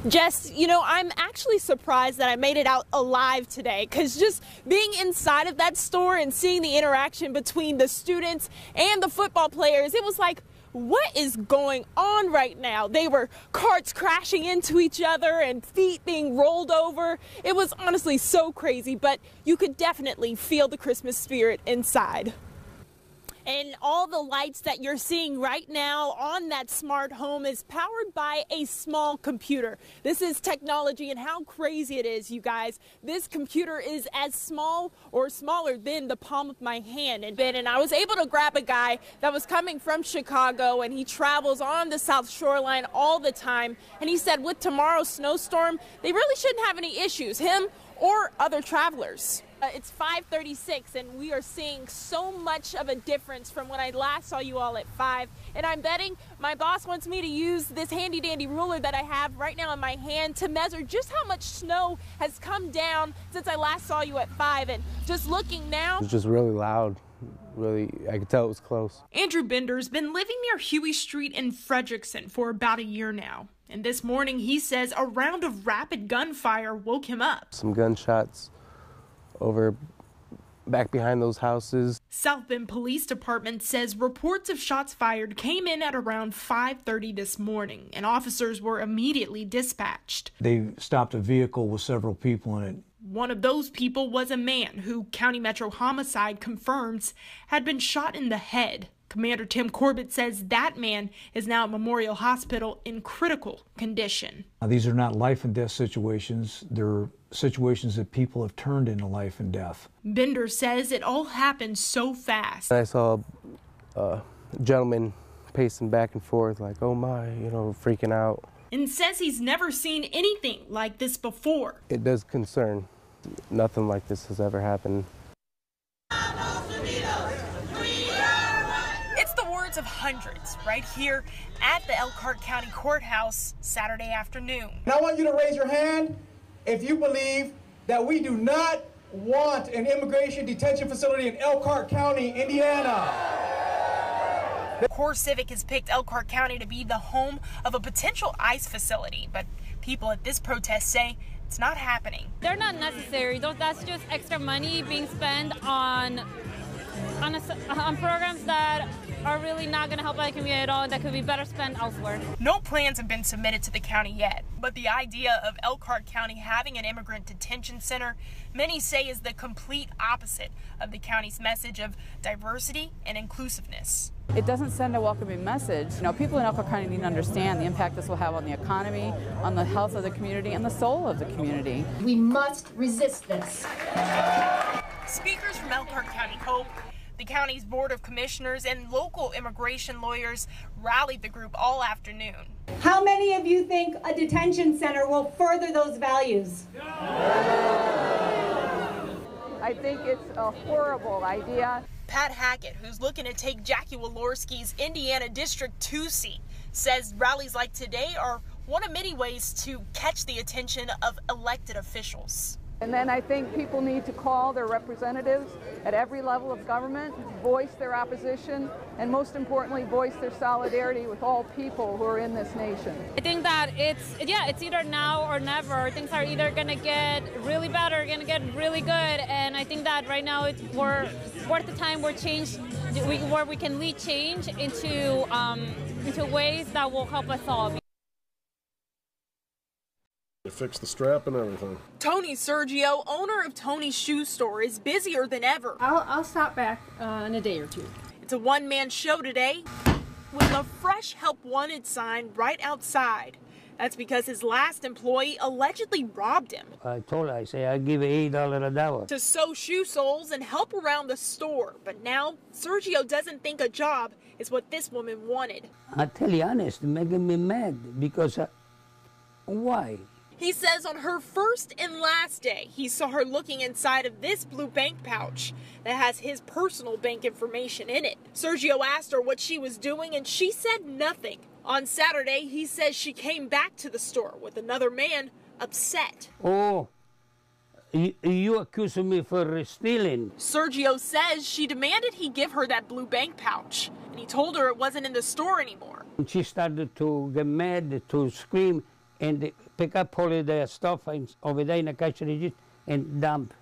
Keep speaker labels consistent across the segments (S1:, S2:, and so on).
S1: Jess, you know, I'm actually surprised that I made it out alive today, because just being inside of that store and seeing the interaction between the students and the football players, it was like, what is going on right now? They were carts crashing into each other and feet being rolled over. It was honestly so crazy, but you could definitely feel the Christmas spirit inside. And all the lights that you're seeing right now on that smart home is powered by a small computer. This is technology, and how crazy it is, you guys. This computer is as small or smaller than the palm of my hand. And I was able to grab a guy that was coming from Chicago, and he travels on the South Shoreline all the time. And he said with tomorrow's snowstorm, they really shouldn't have any issues, him or other travelers. It's 5:36, and we are seeing so much of a difference from when I last saw you all at 5. And I'm betting my boss wants me to use this handy dandy ruler that I have right now in my hand to measure just how much snow has come down since I last saw you at 5. And just looking now,
S2: it was just really loud. Really, I could tell it was close.
S1: Andrew Bender's been living near Huey Street in Frederickson for about a year now. And this morning, he says a round of rapid gunfire woke him up.
S2: Some gunshots over back behind those houses.
S1: South Bend Police Department says reports of shots fired came in at around 5:30 this morning, and officers were immediately dispatched.
S3: They stopped a vehicle with several people in it.
S1: One of those people was a man who County Metro Homicide confirms had been shot in the head. Commander Tim Corbett says that man is now at Memorial Hospital in critical condition.
S3: These are not life and death situations. They're situations that people have turned into life and death.
S1: Bender says it all happened so fast.
S2: I saw a gentleman pacing back and forth like, oh my, you know, freaking out.
S1: And says he's never seen anything like this before.
S2: It does concern. Nothing like this has ever happened.
S1: It's the words of hundreds right here at the Elkhart County Courthouse Saturday afternoon.
S4: And I want you to raise your hand if you believe that we do not want an immigration detention facility in Elkhart County, Indiana.
S1: Core Civic has picked Elkhart County to be the home of a potential ICE facility, but people at this protest say it's not happening.
S5: They're not necessary. That's just extra money being spent on programs that are really not going to help our community at all, and that could be better spent elsewhere.
S1: No plans have been submitted to the county yet, but the idea of Elkhart County having an immigrant detention center, many say is the complete opposite of the county's message of diversity and inclusiveness.
S6: It doesn't send a welcoming message. You know, people in Elkhart County need to understand the impact this will have on the economy, on the health of the community, and the soul of the community.
S7: We must resist this.
S1: Speakers from Elkhart County Hope, the county's Board of Commissioners, and local immigration lawyers rallied the group all afternoon.
S8: How many of you think a detention center will further those values?
S6: I think it's a horrible idea.
S1: Pat Hackett, who's looking to take Jackie Walorski's Indiana District 2 seat, says rallies like today are one of many ways to catch the attention of elected officials.
S6: And then I think people need to call their representatives at every level of government, voice their opposition, and most importantly, voice their solidarity with all people who are in this nation.
S5: I think that it's either now or never. Things are either going to get really bad or going to get really good, and I think that right now we're at the time where we can lead change into ways that will help us all.
S9: They fixed the strap and everything.
S1: Tony Sergio, owner of Tony's Shoe Store, is busier than ever.
S7: I'll stop back in a day or two.
S1: It's a one-man show today with a fresh help wanted sign right outside. That's because his last employee allegedly robbed him.
S10: I told her, I say, I'll give you $8 an hour.
S1: To sew shoe soles and help around the store. But now, Sergio doesn't think a job is what this woman wanted.
S10: I tell you honest, making me mad because why?
S1: He says on her first and last day, he saw her looking inside of this blue bank pouch that has his personal bank information in it. Sergio asked her what she was doing, and she said nothing. On Saturday, he says she came back to the store with another man upset.
S10: Oh, you accusing me for stealing.
S1: Sergio says she demanded he give her that blue bank pouch, and he told her it wasn't in the store anymore.
S10: She started to get mad, to scream, and they pick up all of their stuff over there in the cash register and dump.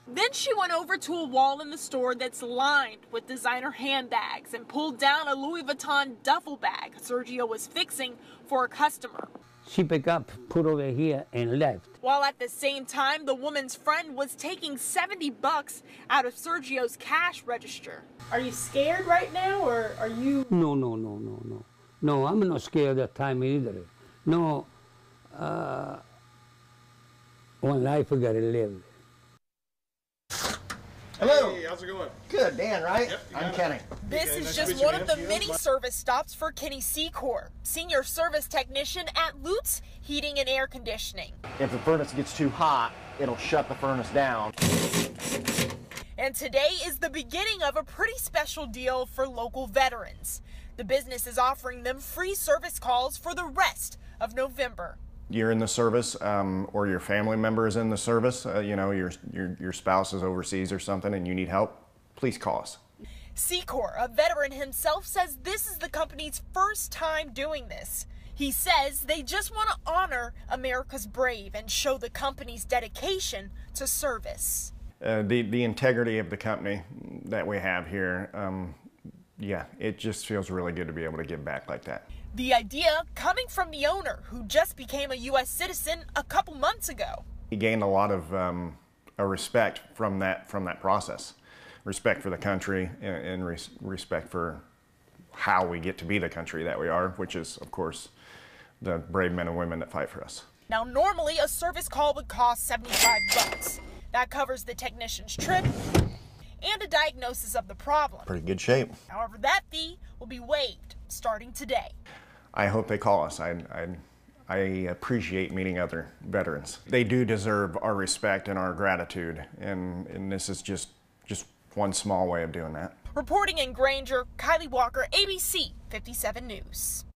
S1: Then she went over to a wall in the store that's lined with designer handbags and pulled down a Louis Vuitton duffel bag Sergio was fixing for a customer.
S10: She picked up, put over here, and left.
S1: While at the same time, the woman's friend was taking $70 out of Sergio's cash register. Are you scared right now, or are you?
S10: No. No, I'm not scared that time either. No, one life we gotta live.
S11: Hello.
S9: Hey, how's it going?
S11: Good, Dan, right?
S9: Yep,
S11: I'm Kenny.
S1: This is just one of the many service stops for Kenny Secor, senior service technician at Lutz Heating and Air Conditioning.
S11: If the furnace gets too hot, it'll shut the furnace down.
S1: And today is the beginning of a pretty special deal for local veterans. The business is offering them free service calls for the rest of November.
S12: You're in the service, or your family member is in the service, you know, your spouse is overseas or something and you need help, please call us.
S1: Secor, a veteran himself, says this is the company's first time doing this. He says they just want to honor America's brave and show the company's dedication to service.
S12: The integrity of the company that we have here, yeah, it just feels really good to be able to give back like that.
S1: The idea coming from the owner, who just became a U.S. citizen a couple months ago.
S12: He gained a lot of a respect from that process. Respect for the country and respect for how we get to be the country that we are, which is, of course, the brave men and women that fight for us.
S1: Now, normally a service call would cost $75. That covers the technician's trip and a diagnosis of the problem.
S12: Pretty good shape.
S1: However, that fee will be waived starting today.
S12: I hope they call us. I appreciate meeting other veterans. They do deserve our respect and our gratitude, and this is just one small way of doing that.
S1: Reporting in Granger, Kylie Walker, ABC 57 News.